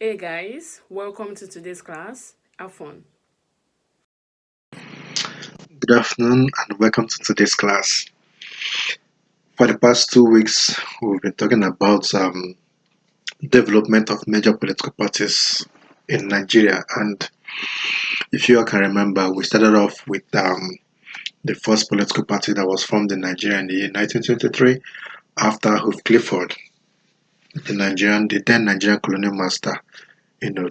Hey guys, welcome to today's class. Have fun. Good afternoon and welcome to today's class. For the past 2 weeks, we've been talking about development of major political parties in Nigeria. And if you all can remember, we started off with the first political party that was formed in Nigeria in the year 1923 after Hoof Clifford, the then Nigerian colonial master,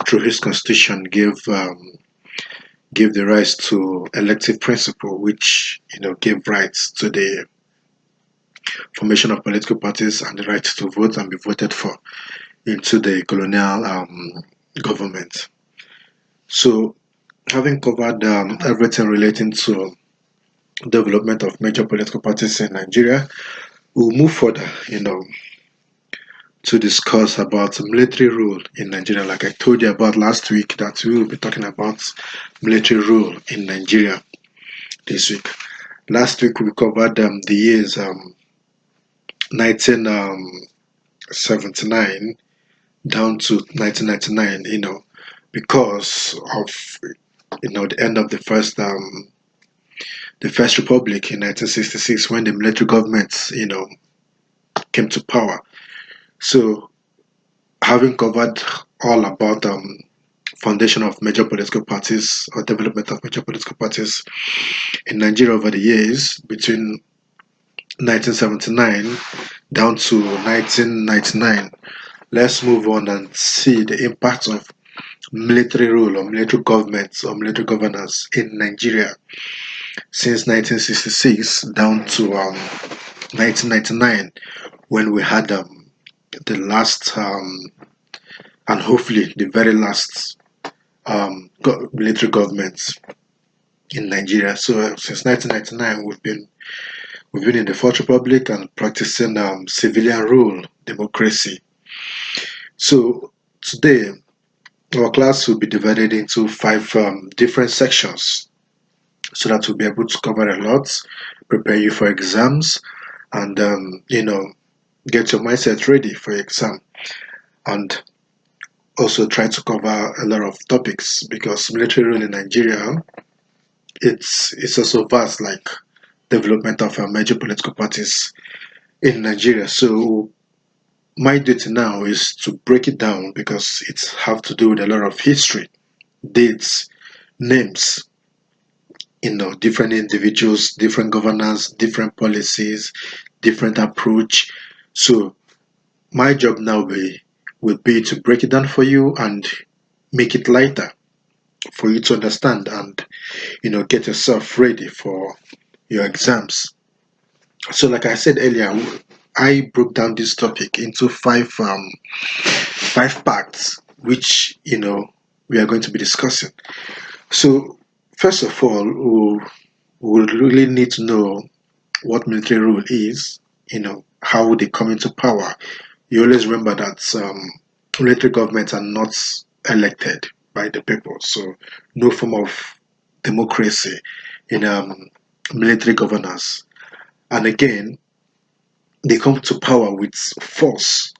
through his constitution gave the rights to elective principle, which gave rights to the formation of political parties and the right to vote and be voted for into the colonial government. So, having covered everything relating to development of major political parties in Nigeria, we'll move further, to discuss about military rule in Nigeria. Like I told you about last week, that we will be talking about military rule in Nigeria this week. Last week we covered the years 1979 down to 1999, because of the end of the first republic in 1966 when the military government came to power. So having covered all about foundation of major political parties or development of major political parties in Nigeria over the years between 1979 down to 1999, let's move on and see the impact of military rule or military governments or military governance in Nigeria since 1966 down to 1999 when we had the last and hopefully the very last military government in Nigeria. So since 1999 we've been in the Fourth Republic and practicing civilian rule democracy. So today our class will be divided into five different sections so that we'll be able to cover a lot, prepare you for exams, and get your mindset ready for your exam, and also try to cover a lot of topics because military rule in Nigeria it's also vast, like development of major political parties in Nigeria. So my duty now is to break it down because it's have to do with a lot of history, dates, names, different individuals, different governors, different policies, different approach. So my job now will be to break it down for you and make it lighter for you to understand and get yourself ready for your exams. So like I said earlier, I broke down this topic into five parts which we are going to be discussing. So first of all, we really need to know what military rule is, how they come into power. You always remember that military governments are not elected by the people, so no form of democracy in military governance. And again, they come to power with force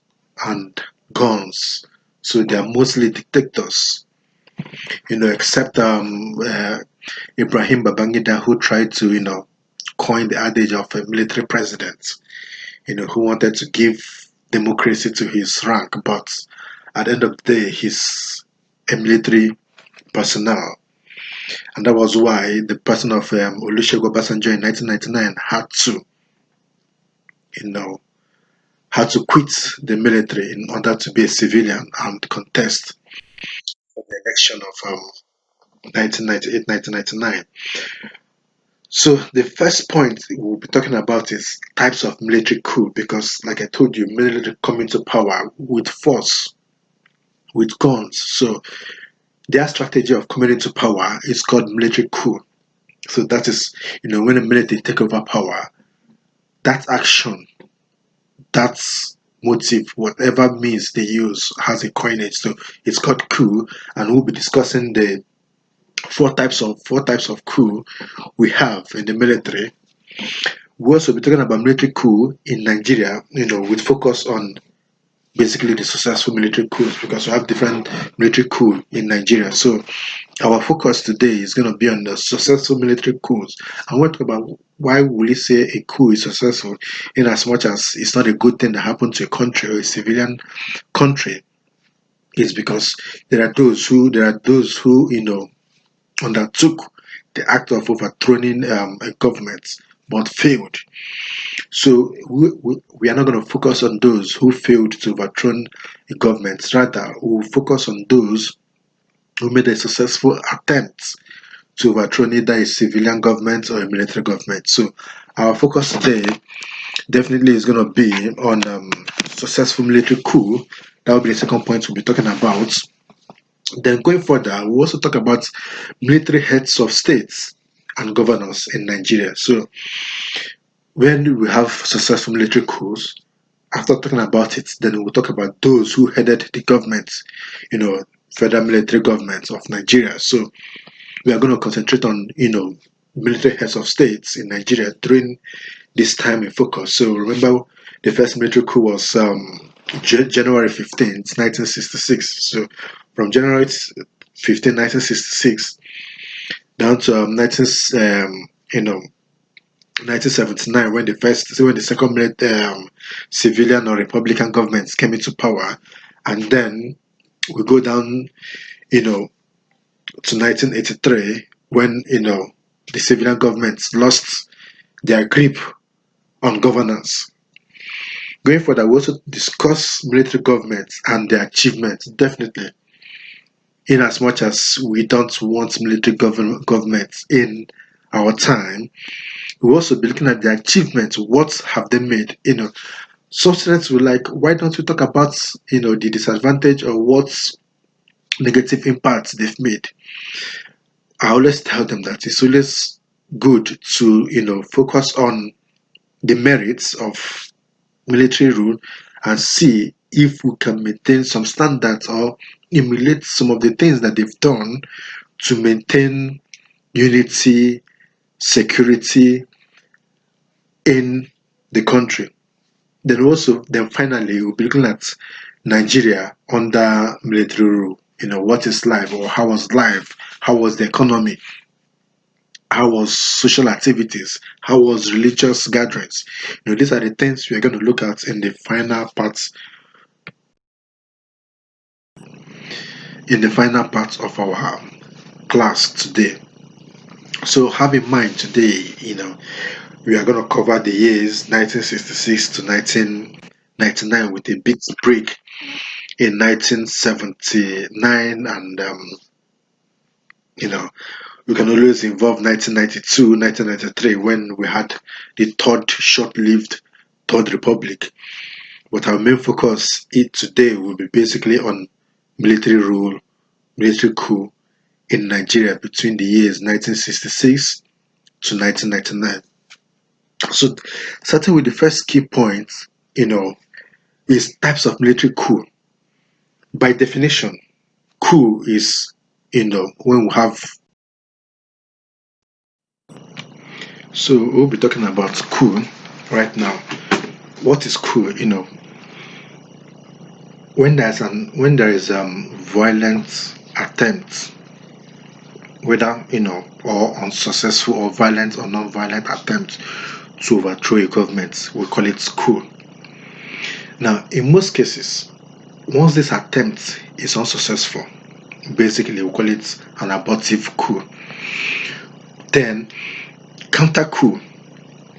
and guns, so they are mostly dictators. Except Ibrahim Babangida, who tried to coin the adage of a military president, who wanted to give democracy to his rank, but at the end of the day, he's a military personnel. And that was why the person of Olusegun Obasanjo in 1999 you know, had to quit the military in order to be a civilian and contest for the election of 1998, 1999. So the first point we'll be talking about is types of military coup because, like I told you, military come into power with force, with guns. So their strategy of coming into power is called military coup. So that is, when the military take over power, that action, that motive, whatever means they use, has a coinage. So it's called coup, and we'll be discussing the four types of coup we have in the military. We'll also be talking about military coup in Nigeria, with focus on basically the successful military coups, because we have different military coup in Nigeria. So our focus today is going to be on the successful military coups. And we'll talk about why will you say a coup is successful, in as much as it's not a good thing that happened to a country or a civilian country. It's because there are those who undertook the act of overthrowing a government but failed. So we are not going to focus on those who failed to overthrow a government. Rather, we'll focus on those who made a successful attempt to overthrow either a civilian government or a military government. So our focus today definitely is going to be on successful military coup. That will be the second point we'll be talking about. Then going further, we'll also talk about military heads of states and governors in Nigeria. So when we have successful military coups, after talking about it, then we'll talk about those who headed the government, federal military government of Nigeria. So we are going to concentrate on, military heads of states in Nigeria during this time in focus. So remember, the first military coup was January 15th, 1966. So from January 15th, 1966, down to 1979, when the second civilian or republican governments came into power, and then we go down, to 1983, when the civilian governments lost their grip on governance. Going further, we also discuss military governments and their achievements, definitely, in as much as we don't want military governments in our time. We'll also be looking at their achievements. What have they made? Some students will like, why don't we talk about the disadvantage or what negative impacts they've made? I always tell them that it's always good to focus on the merits of military rule and see if we can maintain some standards or emulate some of the things that they've done to maintain unity, security in the country. Then finally, we'll be looking at Nigeria under military rule. What is life, or how was life? How was the economy? How was social activities? How was religious gatherings? These are the things we're going to look at in the final part of our class today. So have in mind today, we are going to cover the years 1966 to 1999 with a big break in 1979, and we can always involve 1992, 1993, when we had the third short-lived Third Republic. But our main focus today will be basically on military rule, military coup in Nigeria between the years 1966 to 1999. So, starting with the first key point, is types of military coup. By definition, coup is, when we have. So, we'll be talking about coup right now. What is coup? When there is violent attempt, whether or unsuccessful or violent or non-violent attempt to overthrow a government, we call it coup. Now, in most cases, once this attempt is unsuccessful, basically we call it an abortive coup. Then counter coup,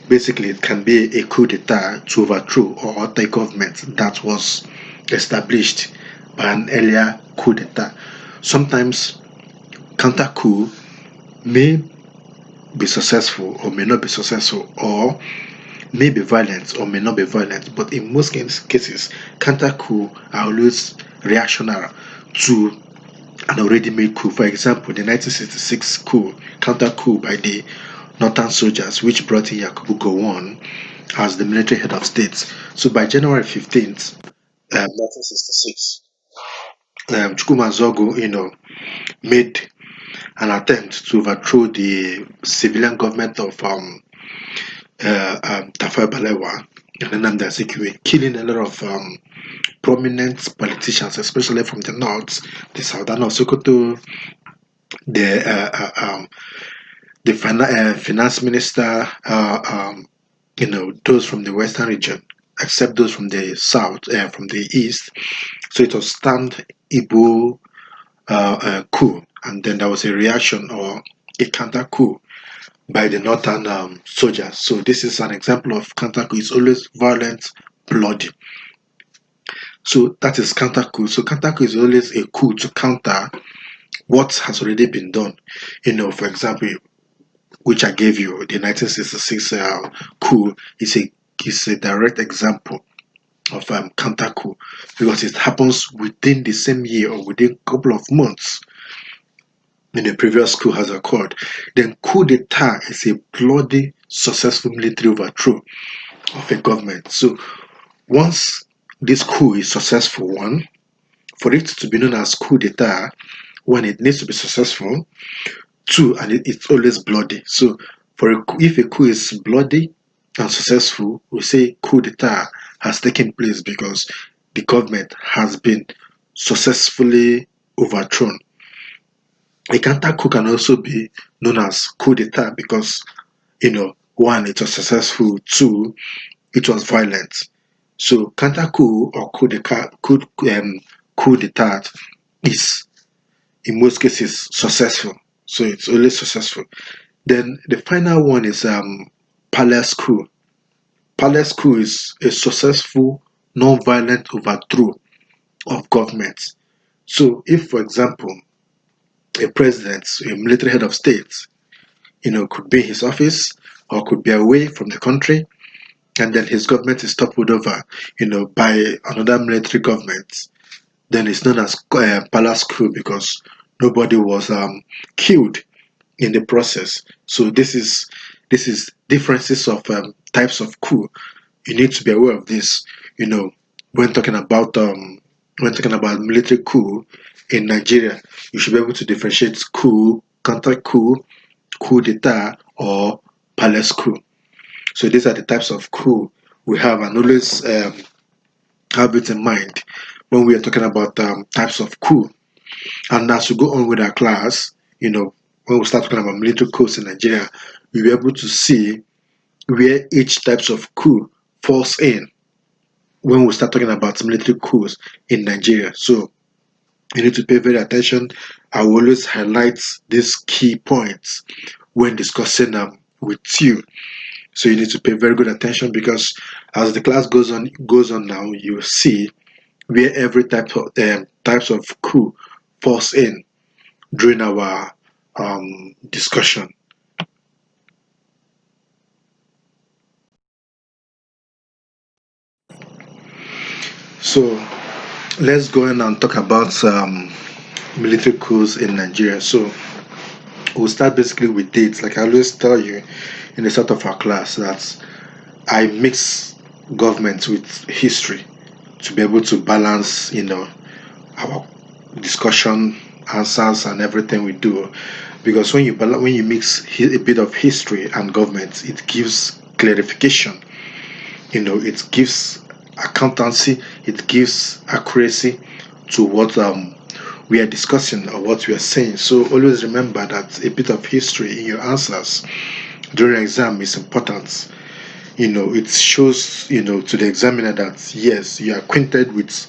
basically it can be a coup d'etat to overthrow or alter a government that was established by an earlier coup d'etat. Sometimes counter coup may be successful or may not be successful, or may be violent or may not be violent, but in most cases, counter coup are always reactionary to an already made coup. For example, the 1966 coup, counter coup by the Northern soldiers, which brought in Yakubu Gowon as the military head of state. So by January 15th, 1966, Chukuma Zogo, made an attempt to overthrow the civilian government of Tafawa Balewa and Nnamdi Azikiwe, killing a lot of prominent politicians, especially from the north, the southern of Sokoto, the finance minister, those from the western region, except those from the south, from the east. So it was stand Igbo coup, and then there was a reaction or a counter coup by the northern soldiers. So this is an example of counter coup. It's always violent, bloody. So that is counter coup. So counter coup is always a coup to counter what has already been done. For example, which I gave you, the 1966 coup is a direct example of counter coup because it happens within the same year or within a couple of months when the previous coup has occurred. Then coup d'etat is a bloody, successful military overthrow of a government. So once this coup is successful, one, for it to be known as coup d'etat, one, it needs to be successful. Two, and it's always bloody. So if a coup is bloody and successful, we say coup d'etat has taken place because the government has been successfully overthrown. A counter coup can also be known as coup d'etat because, one, it was successful, two, it was violent. So counter coup or coup d'etat is in most cases successful. So it's always successful. Then the final one is palace coup. Palace coup is a successful non-violent overthrow of government. So if, for example, a president, a military head of state, could be in his office or could be away from the country, and then his government is toppled over, by another military government, then it's known as palace coup because nobody was killed in the process. So this is differences of types of coup. You need to be aware of this. When talking about military coup in Nigeria, you should be able to differentiate coup, counter coup, coup d'etat, or palace coup. So these are the types of coup we have, and always have it in mind when we are talking about types of coup. And as we go on with our class, when we start talking about military coups in Nigeria, we'll be able to see where each types of coup falls in when we start talking about military coups in Nigeria. So you need to pay very attention. I will always highlight these key points when discussing with you. So you need to pay very good attention because as the class goes on now, you will see where every types of coup falls in during our discussion. So let's go in and talk about military coups in Nigeria. So we'll start basically with dates. Like I always tell you in the start of our class that I mix government with history to be able to balance, our discussion, answers, and everything we do. Because when you mix a bit of history and government, it gives clarification. It gives accountancy, it gives accuracy to what we are discussing or what we are saying. So always remember that a bit of history in your answers during exam is important. It shows to the examiner that yes, you are acquainted with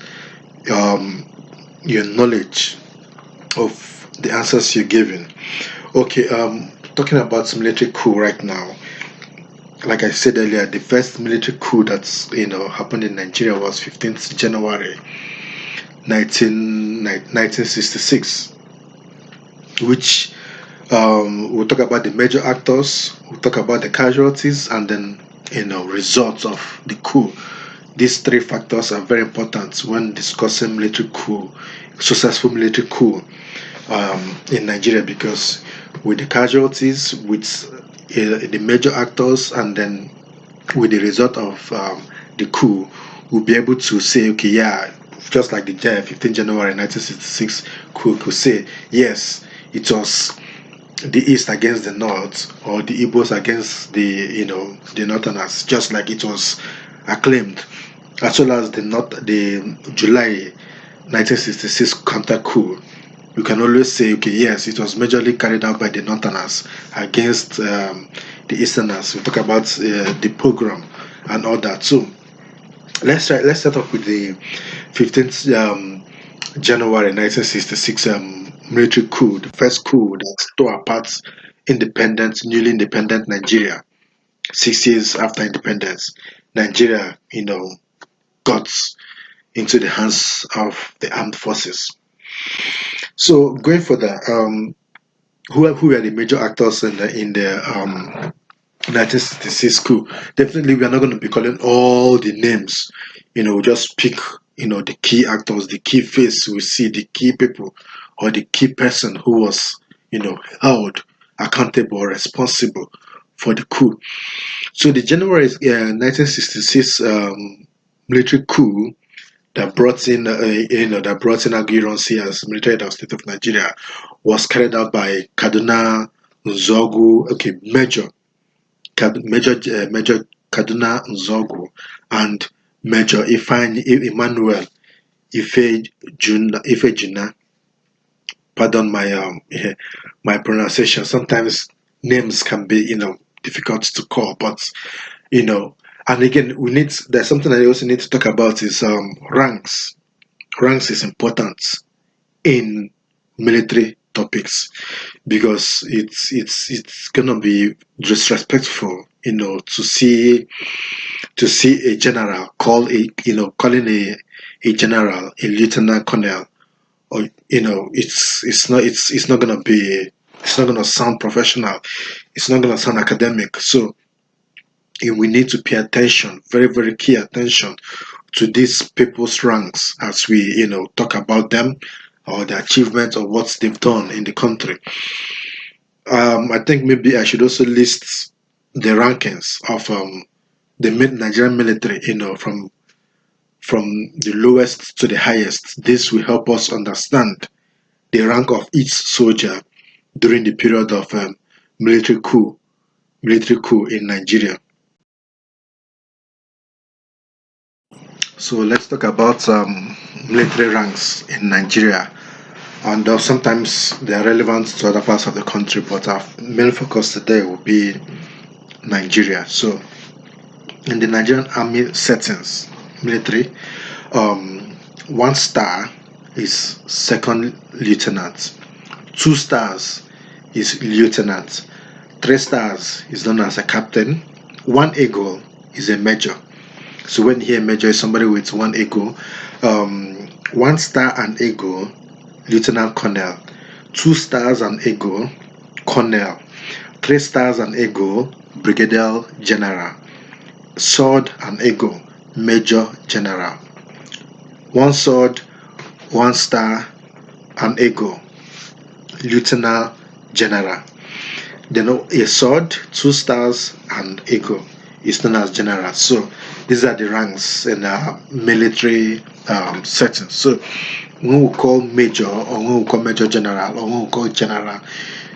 your knowledge of the answers you're giving. Okay, talking about military coup right now. Like I said earlier, the first military coup that's happened in Nigeria was 15th January 1966, which we'll talk about the major actors, we'll talk about the casualties, and then results of the coup. These three factors are very important when discussing military coup, successful military coup in Nigeria, because with the casualties, with the major actors, and then with the result of the coup, we'll be able to say, okay, yeah, just like the 15 January 1966 coup could say, yes, it was the East against the North, or the Igbos against the Northerners, just like it was acclaimed as well as the July 1966 counter coup. You can always say, okay, yes, it was majorly carried out by the Northerners against the Easterners. We talk about the pogrom and all that. So let's start off with the 15th January 1966 military coup, the first coup that tore apart newly independent Nigeria. 6 years after independence, Nigeria, got into the hands of the armed forces. So going further, who were the major actors in the 1966 coup? Definitely, we are not going to be calling all the names. We just pick the key actors, the key face we see, the key people, or the key person who was held accountable or responsible for the coup. So the January 1966 military coup that brought in Aguiyi as military head of state of Nigeria was carried out by Kaduna Nzogu, okay, Major Kaduna Nzogu and Major Emmanuel Ife Juna. Pardon my my pronunciation. Sometimes names can be difficult to call, but and again there's something I also need to talk about is ranks. Ranks is important in military topics because it's gonna be disrespectful to see a general calling a general a lieutenant colonel, or it's not gonna be, it's not gonna sound professional, it's not gonna sound academic. So we need to pay attention, very very key attention to these people's ranks as we talk about them or the achievements or what they've done in the country. I think maybe I should also list the rankings of the Nigerian military, from the lowest to the highest. This will help us understand the rank of each soldier during the period of military coup, military coup in Nigeria. So let's talk about military ranks in Nigeria, and sometimes they are relevant to other parts of the country, but our main focus today will be Nigeria. So in the Nigerian army settings, military, 1 star is second lieutenant, 2 stars is lieutenant, 3 stars is known as a captain, 1 eagle is a major. So when you hear major is somebody with 1 eagle, 1 star and eagle, lieutenant colonel, 2 stars and eagle, colonel, 3 stars and eagle, brigadier general, sword and eagle, major general, 1 sword, 1 star and eagle, lieutenant general. Then a sword, 2 stars and eagle is known as general. So these are the ranks in military settings. So when we call major, or when we call major general, or when we call general,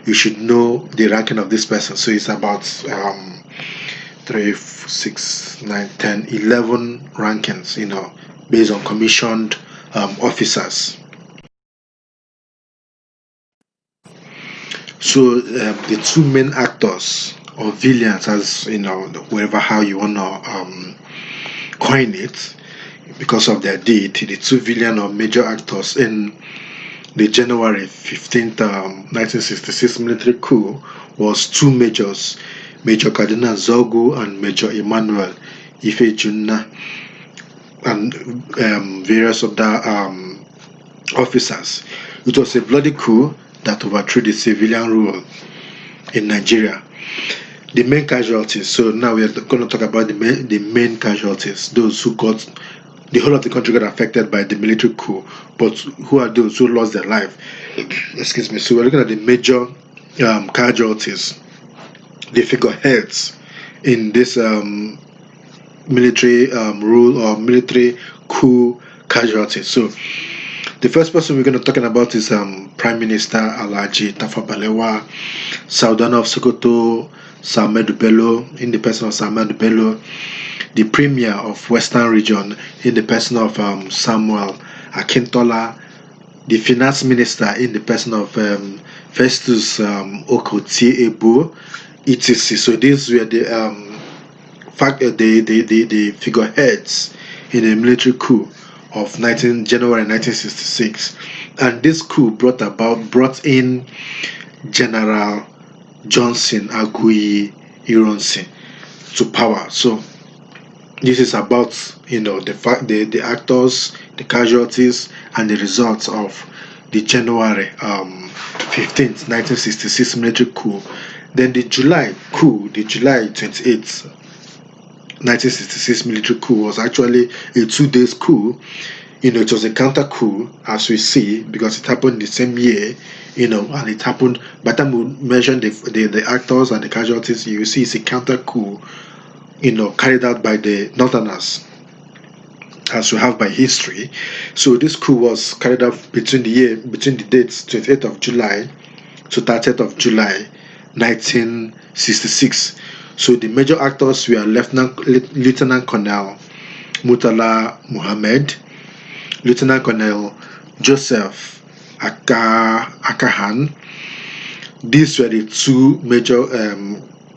you should know the ranking of this person. So it's about 3, 6, 9, 10, 11 rankings, based on commissioned officers. So the two main actors or villains, as wherever how you wanna coin it, because of their deed, the two villain or major actors in the January 15th, 1966 military coup was two majors, Major Kaduna Zogu and Major Emmanuel Ife and various other officers. It was a bloody coup that overthrew the civilian rule in Nigeria. The main casualties. So now we are going to talk about the main casualties, those who got, the whole of the country got affected by the military coup, but who are those who lost their life? Excuse me. So we're looking at the major casualties, the figureheads in this military rule or military coup casualties. So the first person we're going to talk about is Prime Minister Alhaji Tafawa Balewa, Sultan of Sokoto, Sir Ahmed Bello, in the person of Sir Ahmed Bello, the premier of Western Region in the person of Samuel Akintola, the finance minister in the person of Festus Okoti Ebo, etc. So these were the the figureheads in the military coup of January 1966, and this coup brought in General Johnson Agui Ironsi to power. So this is about the actors, the casualties, and the results of the January 15th, 1966 military coup. Then the July coup, the July 28th, 1966 military coup was actually a 2 days coup. It was a counter coup, as we see, because it happened the same year, and it happened. By the time we mention the actors and the casualties, you see it's a counter coup, carried out by the Northerners, as we have by history. So this coup was carried out between the dates 28th of July to 30th of July 1966. So the major actors were Lieutenant Colonel Murtala Muhammad, Lieutenant Colonel Joseph Akahan. These were the two major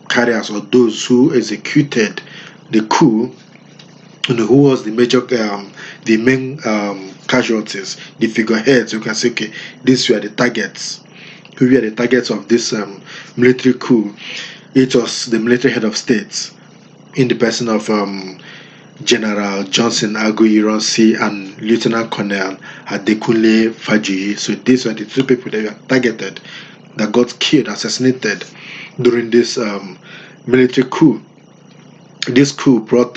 carriers, or those who executed the coup. Who was the main casualties, the figureheads. You can say, okay, these were the targets. Who were the targets of this military coup? It was the military head of state, in the person of General Johnson Aguiyi and Lieutenant Colonel Adekunle Fajuyi. So these were the two people that were targeted, that got killed, assassinated during this military coup. This coup brought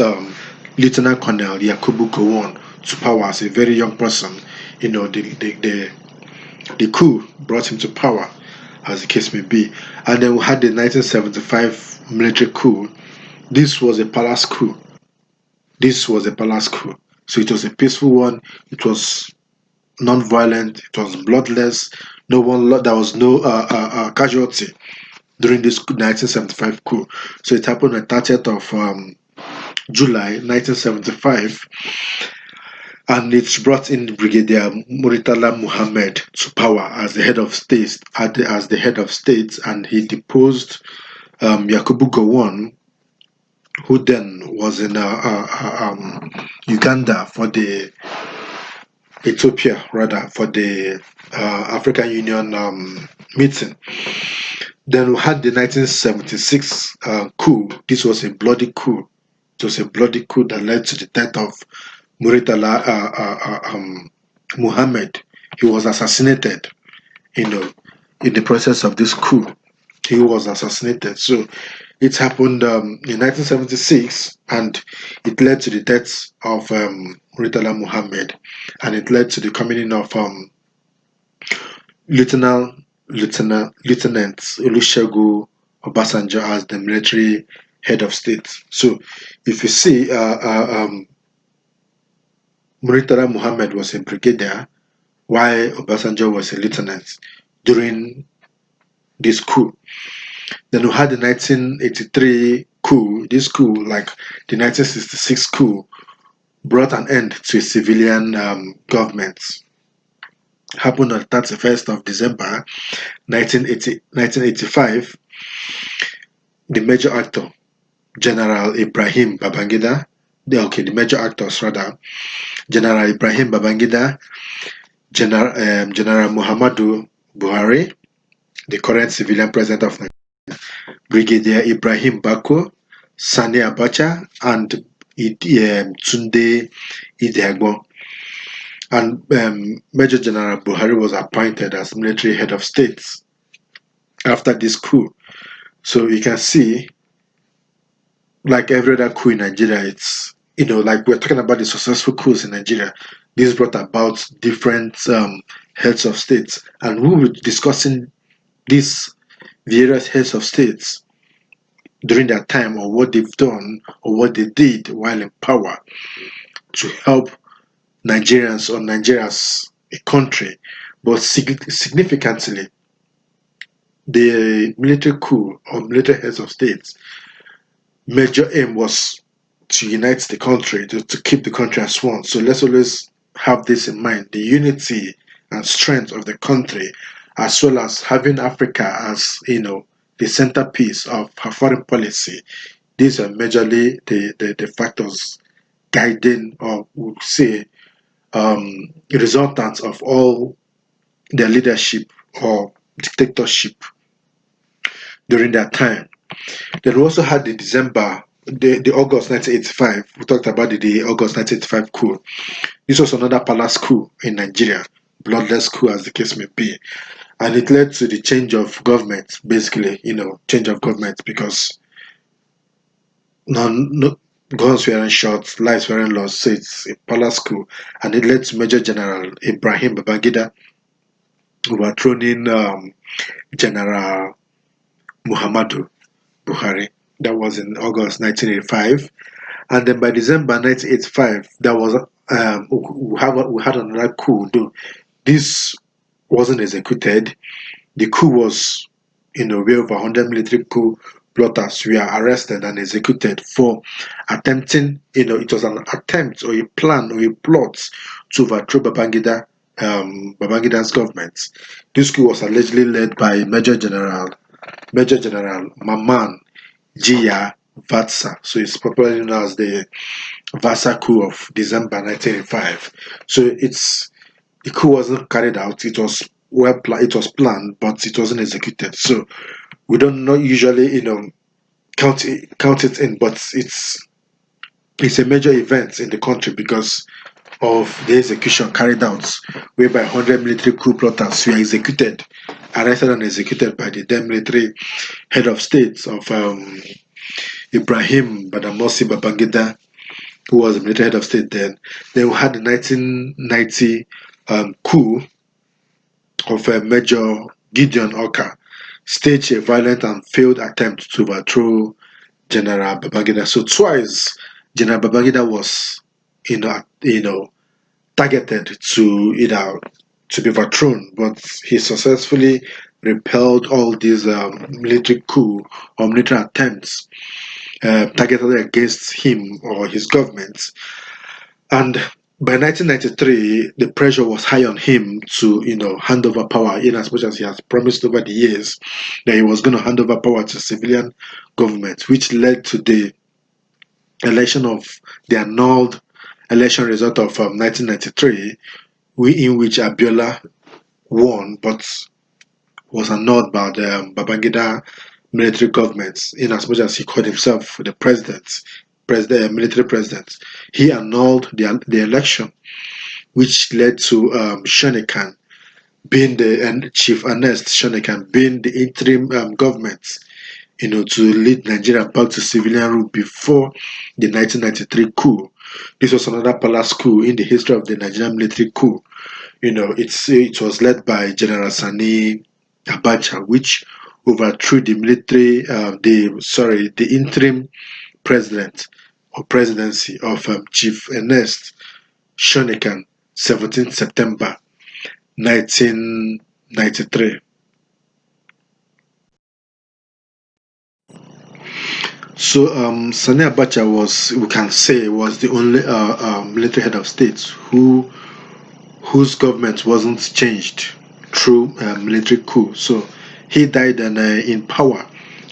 Lieutenant Colonel Yakubu Gowon to power as a very young person. The coup brought him to power, as the case may be. And then we had the 1975 military coup. This was a palace coup. So it was a peaceful one. It was non-violent. It was bloodless. There was no casualty during this 1975 coup. So it happened on 30th of July 1975, and it brought in Brigadier Muritala Muhammad to power as the head of state, and he deposed Yakubu Gowon, who then was in Uganda for the Ethiopia rather for the African Union meeting. Then we had the 1976 coup. This was a bloody coup. It was a bloody coup that led to the death of Muritala Muhammad. He was assassinated, in the process of this coup. He was assassinated. So it happened in 1976, and it led to the death of Muritala Muhammad, and it led to the coming in of Lieutenant Olusegun Obasanjo as the military head of state. So if you see, Muritala Muhammad was a brigadier, while Obasanjo was a lieutenant during this coup. Then we had the 1983 coup. This coup, like the 1966 coup, brought an end to a civilian government. Happened on 31st of December 1985. The major actor, General Ibrahim Babangida, the major actors rather, General Ibrahim Babangida, General Muhammadu Buhari, the current civilian president of Nigeria, Brigadier Ibrahim Bako, Sani Abacha, and Tunde Idegbo. And Major General Buhari was appointed as military head of state after this coup. So you can see, like every other coup in Nigeria, it's, like we're talking about the successful coups in Nigeria. This brought about different heads of states, and we will be discussing these various heads of states during their time, or what they've done or what they did while in power to help Nigerians, or Nigeria as a country. But significantly, the military coup or military heads of states major aim was to unite the country, to keep the country as one. So let's always have this in mind, the unity and strength of the country, as well as having Africa as, the centerpiece of her foreign policy. These are majorly the factors guiding, or would say, resultants of all their leadership or dictatorship during that time. Then we also had the August 1985. We talked about the August 1985 coup. This was another palace coup in Nigeria, bloodless coup as the case may be. And it led to the change of government, basically, change of government, because no guns were shot, lives were lost. So it's a palace coup. And it led to Major General Ibrahim Babangida overthrowing General Muhammadu Buhari. That was in August 1985. And then by December 1985, there was we had another coup. Though this wasn't executed, the coup was, where over 100 military coup plotters were arrested and executed for attempting, it was an attempt or a plan or a plot to overthrow Babangida's government. This coup was allegedly led by Major General Maman Jia Vatsa. So it's popularly known as the Vatsa coup of December 1985. So the coup wasn't carried out. It was it was planned, but it wasn't executed. So we don't not usually count it in, but it's a major event in the country because of the execution carried out, whereby 100 military coup plotters were executed, arrested and executed by the then military head of state of Ibrahim Badamasi Babangida, who was the military head of state then. Then we had the 1990 coup of Major Gideon Oka, staged a violent and failed attempt to overthrow General Babangida. So twice, General Babangida was, targeted to be overthrown, but he successfully repelled all these military coup or military attempts targeted against him or his government. And by 1993, the pressure was high on him to, hand over power, in as much as he has promised over the years that he was going to hand over power to civilian government, which led to the election of the annulled election result of 1993, in which Abiola won, but was annulled by the Babangida military government, in as much as he called himself the military president. He annulled the election, which led to Shonekan being Chief Ernest Shonekan being the interim government, to lead Nigeria back to civilian rule before the 1993 coup. This was another palace coup in the history of the Nigerian military coup. It was led by General Sani Abacha, which overthrew the interim president or presidency of Chief Ernest Shonekan, 17 September 1993. So Sani Abacha was the only military head of state whose government wasn't changed through military coup. So he died in power.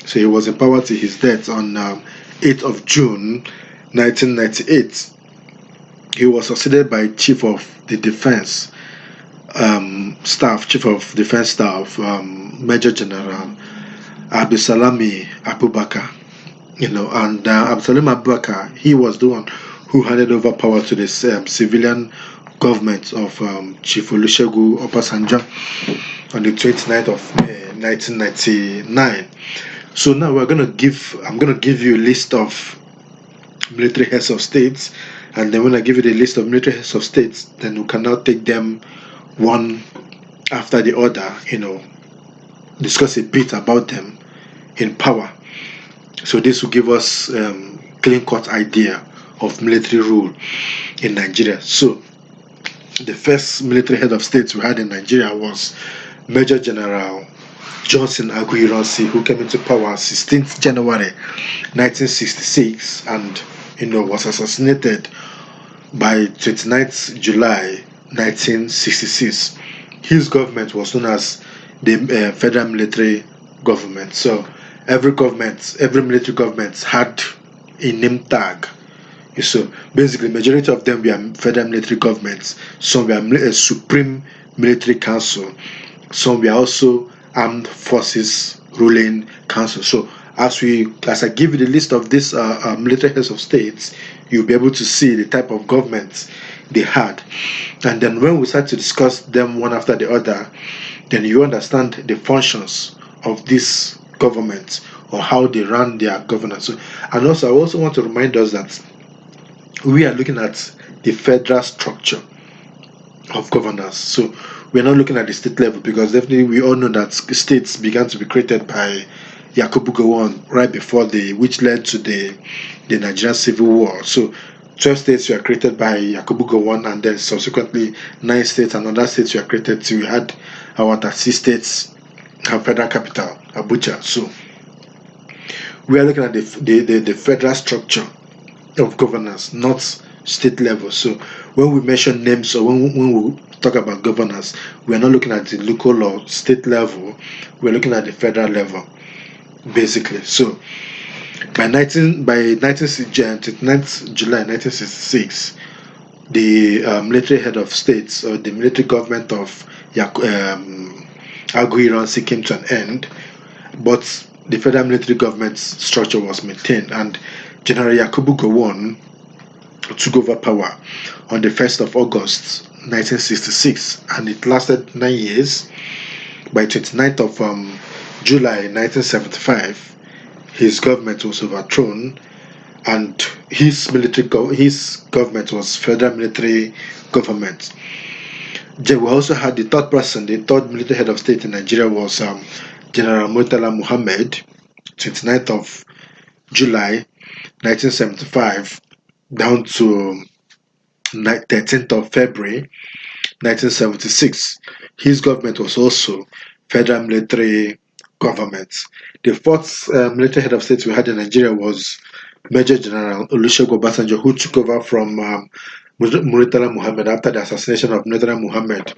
So he was in power till his death on 8th of June 1998. He was succeeded by Chief of Defense Staff, Major General Abdusalami Abubakar. And Abdusalam Abubakar, he was the one who handed over power to the civilian government of Chief Olusegun Obasanjo on the 29th of May 1999. So now I'm gonna give you a list of military heads of states, and then when I give you the list of military heads of states, then we can now take them one after the other, discuss a bit about them in power. So this will give us clean-cut idea of military rule in Nigeria. So the first military head of state we had in Nigeria was Major General Johnson Aguiyi-Ironsi, who came into power 16th January 1966, and was assassinated by 29th July 1966. His government was known as the federal military government. So every military government had a name tag. So basically, majority of them were federal military governments. Some were a supreme military council. Some were also armed forces ruling council. So as I give you the list of these military heads of states, you'll be able to see the type of governments they had. And then when we start to discuss them one after the other, then you understand the functions of this government or how they run their governance. So, and also, I also want to remind us that we are looking at the federal structure of governance. So we're not looking at the state level, because definitely we all know that states began to be created by Yakubu Gowon right before which led to the Nigerian Civil War. So 12 states were created by Yakubu Gowon, and then subsequently 9 states and other states were created too. We had our 30 states and federal capital, Abuja. So we are looking at the federal structure of governance, not state level. So when we mention names, or when we talk about governance, we are not looking at the local or state level, we're looking at the federal level, basically. So by 29th July 1966, the military head of states, or the military government of Agu Iransi, came to an end, but the federal military government structure was maintained, and General Yakubu Gowon took over power on the 1st of August 1966, and it lasted 9 years. By 29th of July 1975, his government was overthrown, and his government was federal military government. We also had the third military head of state in Nigeria was General Murtala Muhammad, 29th of July 1975 down to 13th of February 1976. His government was also federal military government. The fourth military head of state we had in Nigeria was Major General Olusegun Obasanjo, who took over from Murtala Muhammad after the assassination of Murtala Muhammad.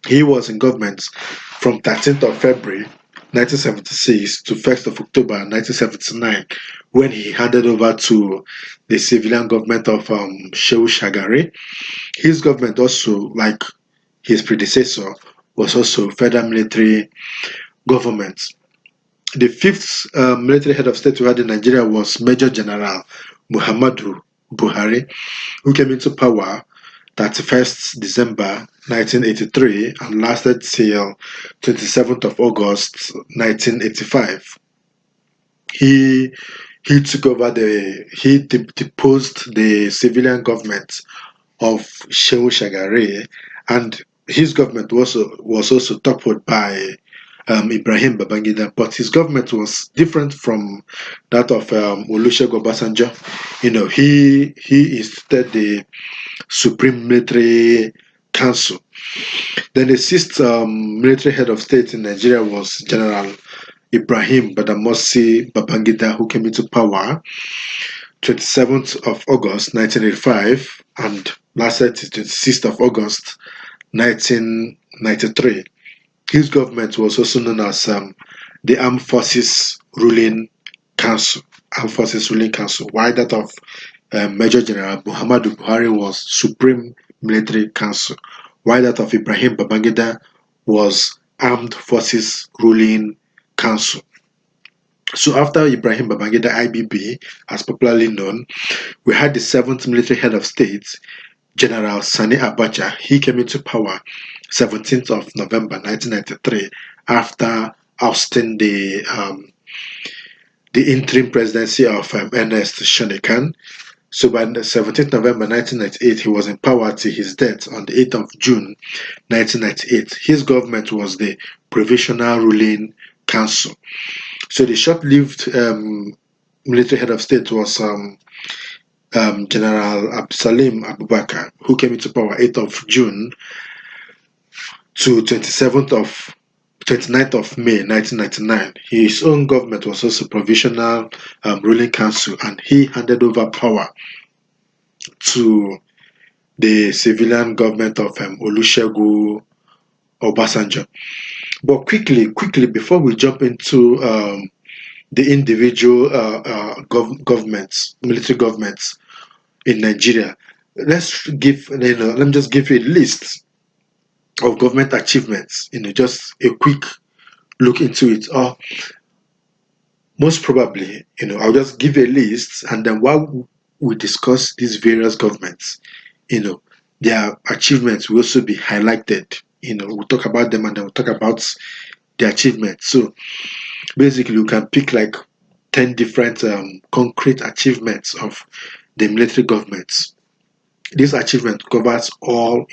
He was in government from 13th of February 1976 to 1st of October 1979, when he handed over to the civilian government of Shehu Shagari. His government also, like his predecessor, was also federal military government. The fifth military head of state we had in Nigeria was Major General Muhammadu Buhari, who came into power 31st December 1983 and lasted till 27th of August 1985. He took over deposed the civilian government of Shehu Shagari, and his government was also toppled by Ibrahim Babangida, but his government was different from that of Olusegun Obasanjo. He instituted the Supreme Military Council. Then the sixth military head of state in Nigeria was General Ibrahim Badamasi Babangida, who came into power 27th of August 1985 and lasted till 26th of August 1993. His government was also known as the Armed Forces Ruling Council. Armed Forces Ruling Council. While that of Major General Muhammadu Buhari was Supreme Military Council. While that of Ibrahim Babangida was Armed Forces Ruling Council. So after Ibrahim Babangida, IBB, as popularly known, we had the seventh military head of state, General Sani Abacha. He came into power 17th of November 1993 after ousting the interim presidency of Ernest Shonekan. So by the 17th November 1998, he was in power till his death on the 8th of June 1998. His government was the Provisional Ruling Council. So the short-lived military head of state was General Absalim Abubakar, who came into power 8th of June to 27th of 29th of May 1999. His own government was also provisional ruling council, and he handed over power to the civilian government of Olusegun Obasanjo. But quickly, before we jump into the individual governments, military governments in Nigeria, let me just give you a list of government achievements. Just a quick look into it. Or most probably, I'll just give a list, and then while we discuss these various governments, their achievements will also be highlighted. We'll talk about them, and then we'll talk about the achievements. So basically, you can pick like 10 different concrete achievements of the military governments. This achievement covers all,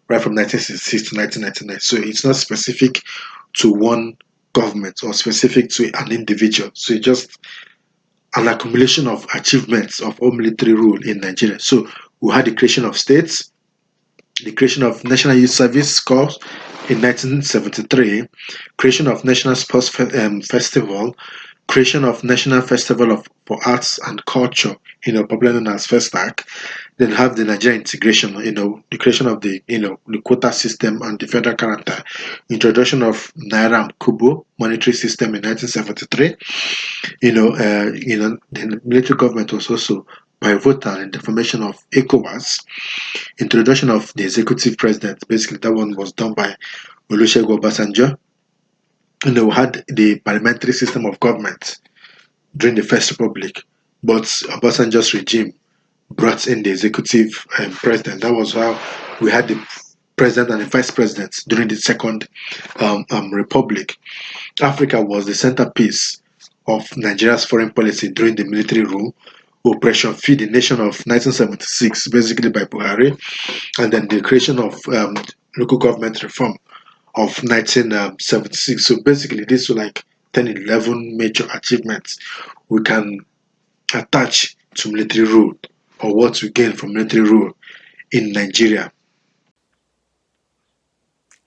right from 1966 to 1999. So it's not specific to one government or specific to an individual. So it's just an accumulation of achievements of all military rule in Nigeria. So we had the creation of states, the creation of National Youth Service Corps in 1973, creation of National Sports Festival, creation of National Festival for Arts and Culture, popularly known as FESTAC. Then have the Nigerian integration, the creation of the quota system and the federal character, introduction of Naira and Kubo monetary system in 1973. The military government was also pivotal in the formation of ECOWAS, introduction of the executive president. Basically, that one was done by Olusegun Obasanjo. We had the parliamentary system of government during the First Republic, but Obasanjo's regime brought in the executive president. That was how we had the president and the vice president during the Second Republic. Africa was the centerpiece of Nigeria's foreign policy during the military rule. Operation Feed the Nation of 1976, basically by Buhari, and then the creation of local government reform of 1976. So basically, these were like 10, 11 major achievements we can attach to military rule, or what we gain from military rule in Nigeria.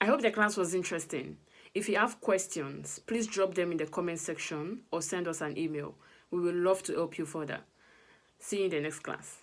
I hope the class was interesting. If you have questions, please drop them in the comment section or send us an email. We will love to help you further. See you in the next class.